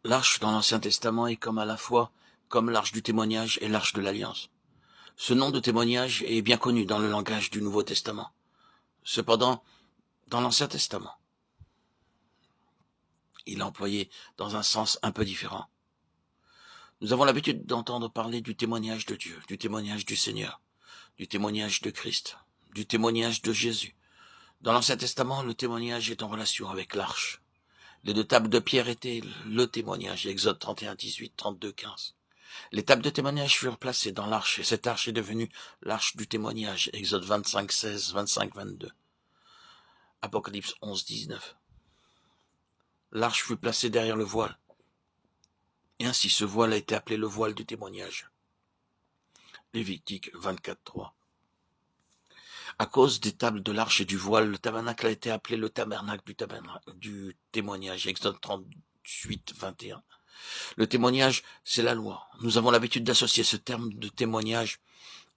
L'arche dans l'Ancien Testament est comme à la fois comme l'arche du témoignage et l'arche de l'Alliance. Ce nom de témoignage est bien connu dans le langage du Nouveau Testament. Cependant, dans l'Ancien Testament, il est employé dans un sens un peu différent. Nous avons l'habitude d'entendre parler du témoignage de Dieu, du témoignage du Seigneur, du témoignage de Christ, du témoignage de Jésus. Dans l'Ancien Testament, le témoignage est en relation avec l'arche. Les deux tables de pierre étaient le témoignage, Exode 31, 18, 32, 15. Les tables de témoignage furent placées dans l'arche, et cette arche est devenue l'arche du témoignage, Exode 25, 16, 25, 22. Apocalypse 11, 19. L'arche fut placée derrière le voile, et ainsi ce voile a été appelé le voile du témoignage. Lévitique 24, 3. À cause des tables de l'arche et du voile, le tabernacle a été appelé le tabernacle du témoignage, Exode 38, 21. Le témoignage, c'est la loi. Nous avons l'habitude d'associer ce terme de témoignage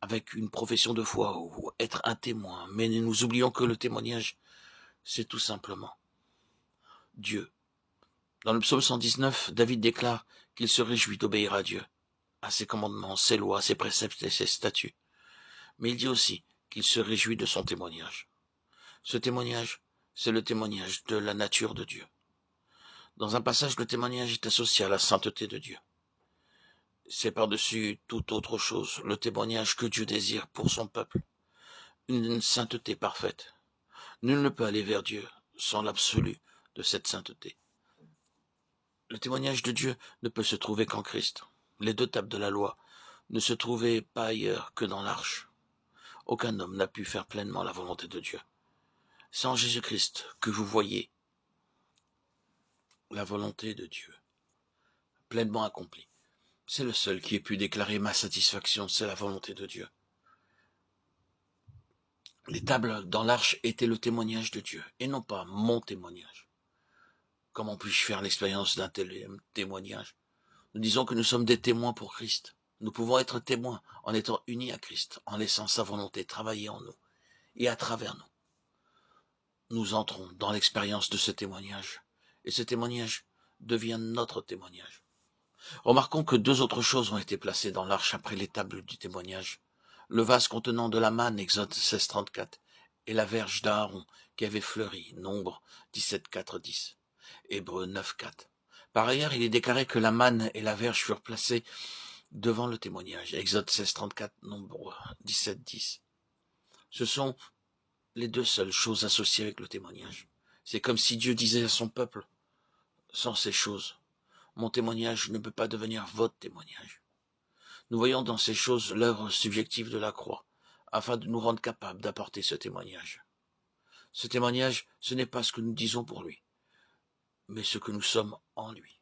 avec une profession de foi ou être un témoin, mais nous oublions que le témoignage, c'est tout simplement Dieu. Dans le psaume 119, David déclare qu'il se réjouit d'obéir à Dieu, à ses commandements, ses lois, ses préceptes et ses statuts. Mais il dit aussi qu'il se réjouit de son témoignage. Ce témoignage, c'est le témoignage de la nature de Dieu. Dans un passage, le témoignage est associé à la sainteté de Dieu. C'est par-dessus toute autre chose le témoignage que Dieu désire pour son peuple, une sainteté parfaite. Nul ne peut aller vers Dieu sans l'absolu de cette sainteté. Le témoignage de Dieu ne peut se trouver qu'en Christ. Les deux tables de la loi ne se trouvaient pas ailleurs que dans l'arche. Aucun homme n'a pu faire pleinement la volonté de Dieu. C'est en Jésus-Christ que vous voyez la volonté de Dieu pleinement accomplie. C'est le seul qui ait pu déclarer ma satisfaction, c'est la volonté de Dieu. Les tables dans l'arche étaient le témoignage de Dieu, et non pas mon témoignage. Comment puis-je faire l'expérience d'un tel témoignage? Nous disons que nous sommes des témoins pour Christ. Nous pouvons être témoins en étant unis à Christ, en laissant sa volonté travailler en nous et à travers nous. Nous entrons dans l'expérience de ce témoignage, et ce témoignage devient notre témoignage. Remarquons que deux autres choses ont été placées dans l'arche après les tables du témoignage. Le vase contenant de la manne, Exode 16, 34, et la verge d'Aaron qui avait fleuri, Nombre 17, 4, 10, Hébreux 9, 4. Par ailleurs, il est déclaré que la manne et la verge furent placées devant le témoignage, Exode 16, 34, Nombre 17, 10. Ce sont les deux seules choses associées avec le témoignage. C'est comme si Dieu disait à son peuple, sans ces choses, mon témoignage ne peut pas devenir votre témoignage. Nous voyons dans ces choses l'œuvre subjective de la croix, afin de nous rendre capables d'apporter ce témoignage. Ce témoignage, ce n'est pas ce que nous disons pour lui, mais ce que nous sommes en lui.